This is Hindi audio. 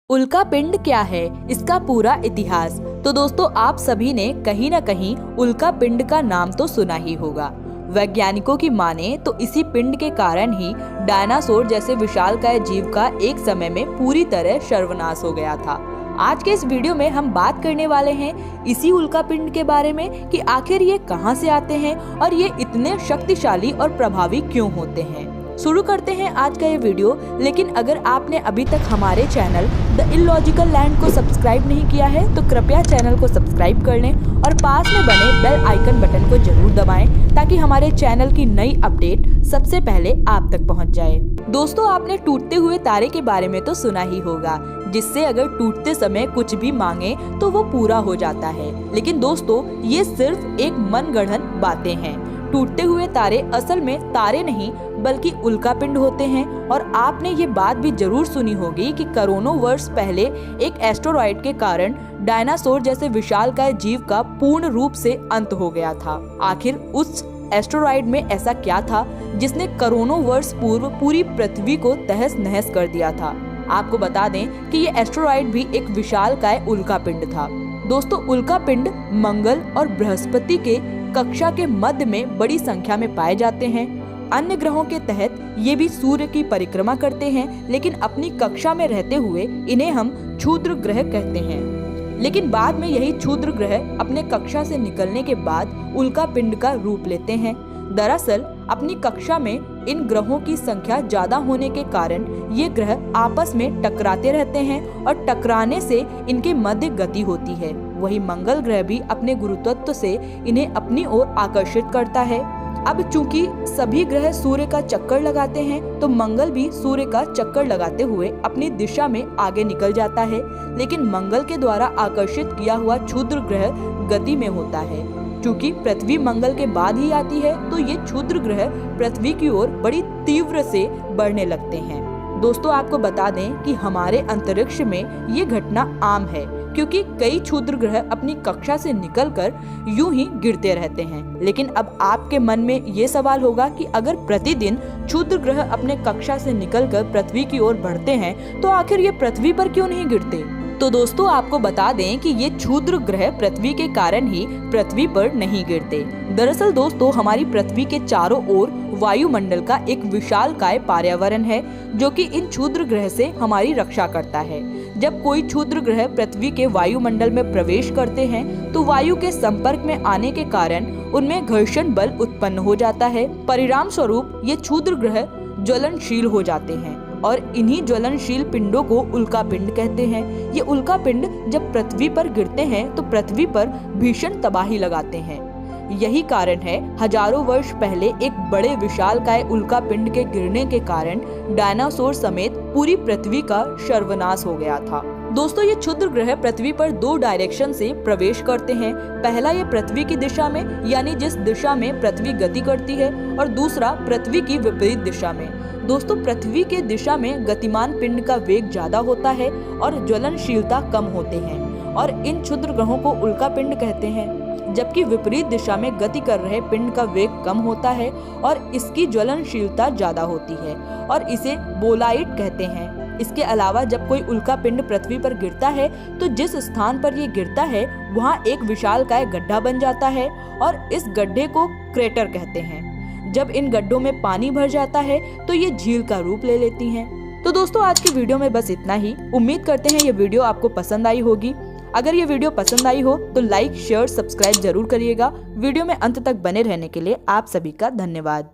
उल्का पिंड क्या है, इसका पूरा इतिहास। तो दोस्तों, आप सभी ने कहीं न कहीं उल्का पिंड का नाम तो सुना ही होगा। वैज्ञानिकों की माने तो इसी पिंड के कारण ही डायनासोर जैसे विशालकाय जीव का एक समय में पूरी तरह सर्वनाश हो गया था। आज के इस वीडियो में हम बात करने वाले हैं इसी उल्का पिंड के बारे में कि आखिर ये कहां से आते हैं और ये इतने शक्तिशाली और प्रभावी क्यों होते हैं। शुरू करते हैं आज का ये वीडियो। लेकिन अगर आपने अभी तक हमारे चैनल द इलॉजिकल लैंड को सब्सक्राइब नहीं किया है तो कृपया चैनल को सब्सक्राइब कर लें और पास में बने बेल आइकन बटन को जरूर दबाएं ताकि हमारे चैनल की नई अपडेट सबसे पहले आप तक पहुंच जाए। दोस्तों, आपने टूटते हुए तारे के बारे में तो सुना ही होगा, जिससे अगर टूटते समय कुछ भी मांगे तो वो पूरा हो जाता है। लेकिन दोस्तों, ये सिर्फ एक मनगढ़ंत बातें हैं। टूटते हुए तारे असल में तारे नहीं बल्कि उल्कापिंड होते हैं। और आपने ये बात भी जरूर सुनी होगी कि करोड़ों वर्ष पहले एक एस्टेरॉयड के कारण डायनासोर जैसे विशालकाय जीव का पूर्ण रूप से अंत हो गया था। आखिर उस एस्टेरॉयड में ऐसा क्या था जिसने करोड़ों वर्ष पूर्व पूरी पृथ्वी को तहस नहस कर दिया था। आपको बता दें कि ये एस्टेरॉयड भी एक विशालकाय उल्कापिंड था। दोस्तों, उल्कापिंड मंगल और बृहस्पति के कक्षा के मध्य में बड़ी संख्या में पाए जाते हैं। अन्य ग्रहों के तहत ये भी सूर्य की परिक्रमा करते हैं, लेकिन अपनी कक्षा में रहते हुए इन्हें हम क्षुद्र ग्रह कहते हैं। लेकिन बाद में यही क्षुद्र ग्रह अपने कक्षा से निकलने के बाद उल्कापिंड का रूप लेते हैं। दरअसल अपनी कक्षा में इन ग्रहों की संख्या ज्यादा होने के कारण ये ग्रह आपस में टकराते रहते हैं और टकराने से इनके मध्य गति होती है। वही मंगल ग्रह भी अपने गुरुत्व से इन्हें अपनी ओर आकर्षित करता है। अब चूंकि सभी ग्रह सूर्य का चक्कर लगाते हैं तो मंगल भी सूर्य का चक्कर लगाते हुए अपनी दिशा में आगे निकल जाता है। लेकिन मंगल के द्वारा आकर्षित किया हुआ क्षुद्र ग्रह गति में होता है। चूंकि पृथ्वी मंगल के बाद ही आती है तो ये क्षुद्र ग्रह पृथ्वी की ओर बड़ी तीव्र से बढ़ने लगते हैं। दोस्तों, आपको बता दें कि हमारे अंतरिक्ष में ये घटना आम है, क्योंकि कई क्षुद्र ग्रह अपनी कक्षा से निकलकर यूं ही गिरते रहते हैं। लेकिन अब आपके मन में ये सवाल होगा कि अगर प्रतिदिन क्षुद्र ग्रह अपने कक्षा से निकलकर पृथ्वी की ओर बढ़ते हैं तो आखिर ये पृथ्वी पर क्यों नहीं गिरते। तो दोस्तों, आपको बता दें कि ये क्षुद्र ग्रह पृथ्वी के कारण ही पृथ्वी पर नहीं गिरते। दरअसल दोस्तों, हमारी पृथ्वी के चारों ओर वायुमंडल का एक विशालकाय पर्यावरण है जो कि इन क्षुद्र ग्रह से हमारी रक्षा करता है। जब कोई क्षुद्र ग्रह पृथ्वी के वायुमंडल में प्रवेश करते हैं तो वायु के संपर्क में आने के कारण उनमें घर्षण बल उत्पन्न हो जाता है। परिणाम स्वरूप ये क्षुद्र ग्रह ज्वलनशील हो जाते हैं और इन्हीं ज्वलनशील पिंडों को उल्कापिंड कहते हैं। ये उल्कापिंड जब पृथ्वी पर गिरते हैं तो पृथ्वी पर भीषण तबाही लगाते हैं। यही कारण है हजारों वर्ष पहले एक बड़े विशालकाय उल्कापिंड के गिरने के कारण डायनासोर समेत पूरी पृथ्वी का सर्वनाश हो गया था। दोस्तों, ये क्षुद्र ग्रह पृथ्वी पर दो डायरेक्शन से प्रवेश करते हैं। पहला ये पृथ्वी की दिशा में, यानी जिस दिशा में पृथ्वी गति करती है, और दूसरा पृथ्वी की विपरीत दिशा में। दोस्तों, पृथ्वी के दिशा में गतिमान पिंड का वेग ज्यादा होता है और ज्वलनशीलता कम होते हैं और इन क्षुद्र ग्रहों को उल्कापिंड कहते हैं। जबकि विपरीत दिशा में गति कर रहे पिंड का वेग कम होता है और इसकी ज्वलनशीलता ज्यादा होती है और इसे बोलाइट कहते हैं। इसके अलावा जब कोई उल्कापिंड पृथ्वी पर गिरता है तो जिस स्थान पर ये गिरता है वहाँ एक विशालकाय गड्ढा बन जाता है और इस गड्ढे को क्रेटर कहते हैं। जब इन गड्ढों में पानी भर जाता है तो ये झील का रूप ले लेती हैं। तो दोस्तों, आज की वीडियो में बस इतना ही। उम्मीद करते हैं ये वीडियो आपको पसंद आई होगी। अगर ये वीडियो पसंद आई हो तो लाइक, शेयर, सब्सक्राइब जरूर करिएगा। वीडियो में अंत तक बने रहने के लिए आप सभी का धन्यवाद।